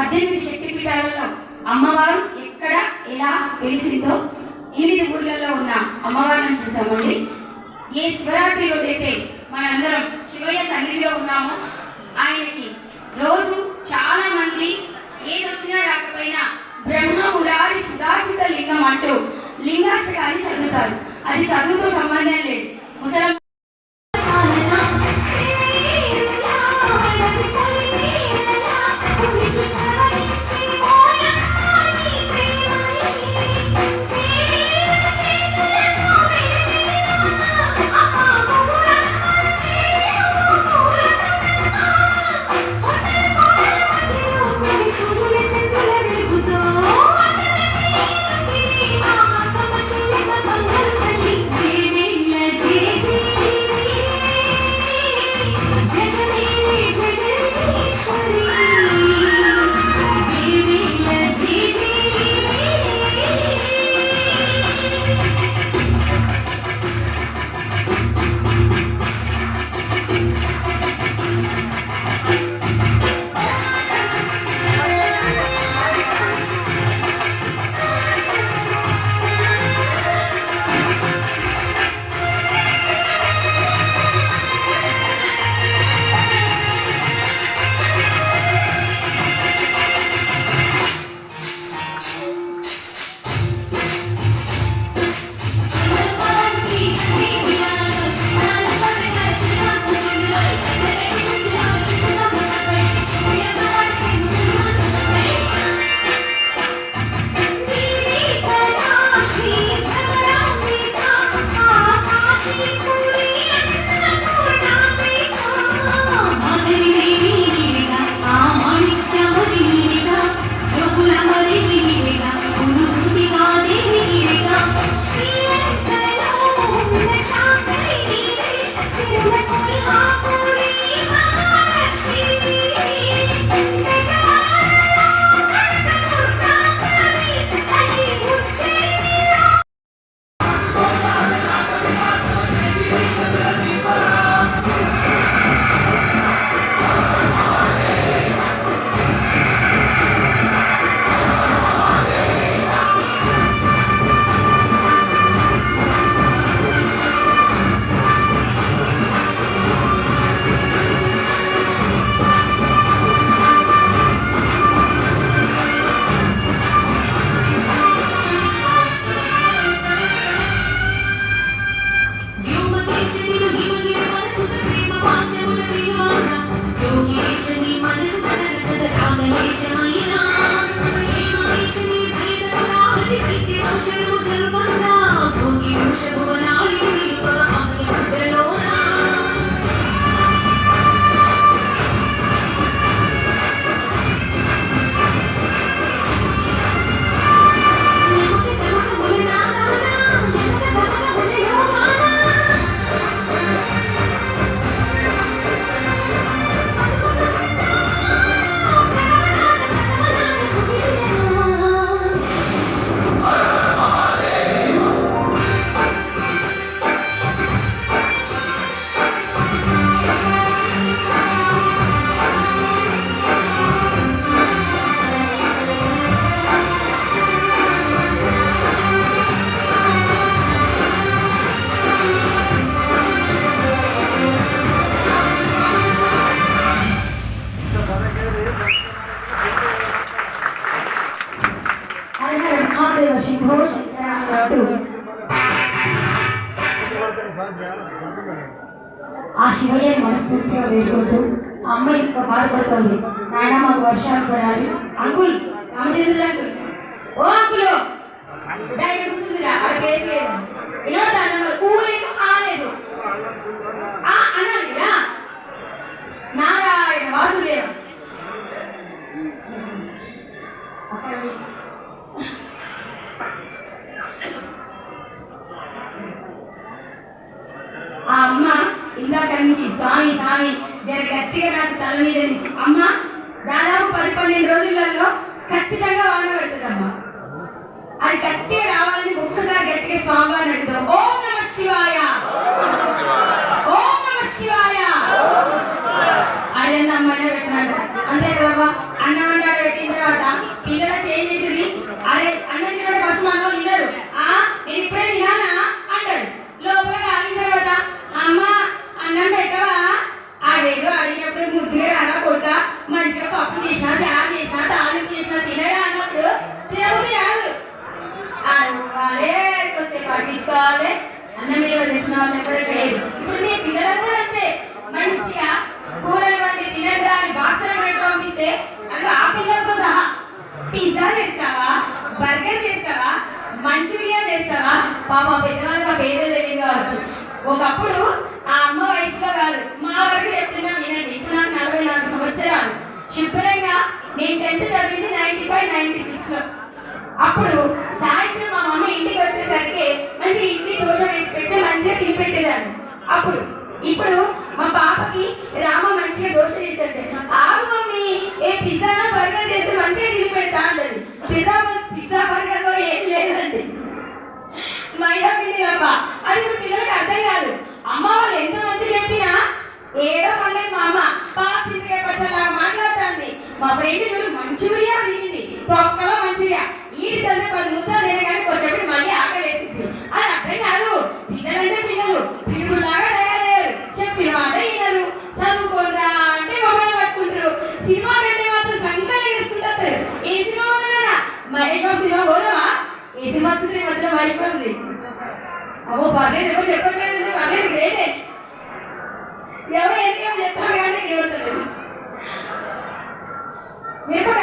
18 శక్తిపీఠాలలో అమ్మవారు ఎక్కడ ఎలా వెలిసిందో 8 ఊర్లలో ఉన్న అమ్మవారిని చూసామండి. ఏ శివరాత్రి రోజైతే మనందరం శివయ్య సన్నిధిలో ఉన్నామో ఆయనకి రోజు చాలా మంది ఏదొచ్చినా రాకపోయినా బ్రహ్మ మురారి సురాచిత లింగం అంటూ లింగాష్టకాన్ని చదువుతారు. అది చదువుతో సంబంధం లేదు. ముసలం ఆ శివయ్య మనస్ఫూర్తిగా వేడుకుంటూ ఆ అమ్మాయి ఇంకా బాధపడుతుంది. నాయన మాకు వర్షాలు పడాలి. అంకుల్ రామచంద్రుడు అంకుల్, ఓ అంకులు చూస్తుందిరా అక్కడ ప్లేస్ లేదు. ఇలా లేదు ఆలేదు అనాలి కదా. నారాయణ వాసుదేవ ఆ అమ్మ ఇందాక నుంచి స్వామి స్వామి జర గట్టిగా నాకు తల మీద నుంచి అమ్మ దాదాపు 10-12 రోజులలో ఖచ్చితంగా వాన పడుతుందమ్మా. అది గట్టిగా రావాలని ఒక్కసారి గట్టిగా స్వామివారిని అడుగుతాం. ఓం నమః శివాయ, ఓం నమః శివాయ. అడిగిన అమ్మాయినా పెట్టినాడు అంతే కదమ్మా. అన్నం వండాడు పెట్టింది అన్నమేవ తెలిసిన వాళ్ళు ఎవరైనా లేరు. ఇప్పుడు మీ పిల్లలందరూ అంతే, మంచిగా కూరలు వండి తినగా అని బాక్సులు పెట్టి పంపిస్తే అది ఆ పిల్లలతో సహా పిజ్జా చేస్తావా, బర్గర్ చేస్తావా, మంచూరియా చేస్తావా. పాప పెద్దవాళ్ళగా పేరు తెలియదు కావచ్చు. ఒకప్పుడు ఆ అమ్మ వయసులో కాదు, మా వరకు చెప్తున్నా వినండి. ఇప్పుడు నాకు 44 సంవత్సరాలు. శుభ్రంగా నేను 10th చదివింది 95, 96 లో. అప్పుడు సాయంత్రం మా మమ్మీ ఇంటికి వచ్చేసరికి మంచి ఇడ్లీ దోశ వేసి పెట్టి మంచిగా తిని పెట్టేదాన్ని. ఇప్పుడు మా పాపకి రామ మంచిగా దోశ చేస్తే ఆగు మమ్మీ, ఏ పిజ్జానా బర్గర్ చేస్తే మంచిగా తిని పెడతా అంటది. పిజ్జా బర్గర్ లో ఏం లేదండి, మైదా పిండి తప్ప. అది ఇప్పుడు పిల్లలకి అర్థం కాదు. అమ్మ వాళ్ళు ఎంత మంచి చెప్పినా ఏడో పర్లేదు. మా అమ్మ చింతకాయ పచ్చలాగా మాట్లాడుతుంది. మా ఫ్రెండ్ చూడు మంచూరియా తినింది, తొక్కలో మంచూరియా ఈడ్చంటే 10 ముద్దలు నేను కానీ కొద్దిసేపటి మళ్ళీ ఆకలేసింది. అది అర్థం కాదు. పిల్లలంటే పిల్లలు పిడుగులాగా తయారయ్యారు. చెప్పిన మాట వినరు. చదువుకోరా అంటే మొబైల్ పట్టుకుంటారు. సినిమా అంటే మాత్రం సంకలనం వేసుకుంటారు. ఏ సినిమా వదలరా, మరేకో సినిమా పోదామా, ఏ సినిమా వచ్చింది మధ్యలో మర్చిపోయింది. అమ్మో పర్లేదు, ఎవరు చెప్పట్లేదంటే పర్లేదు, గ్రేటే. ఎవరు ఏం చెప్తారు కానీ ఏమవుతుంది. మిరపకాయ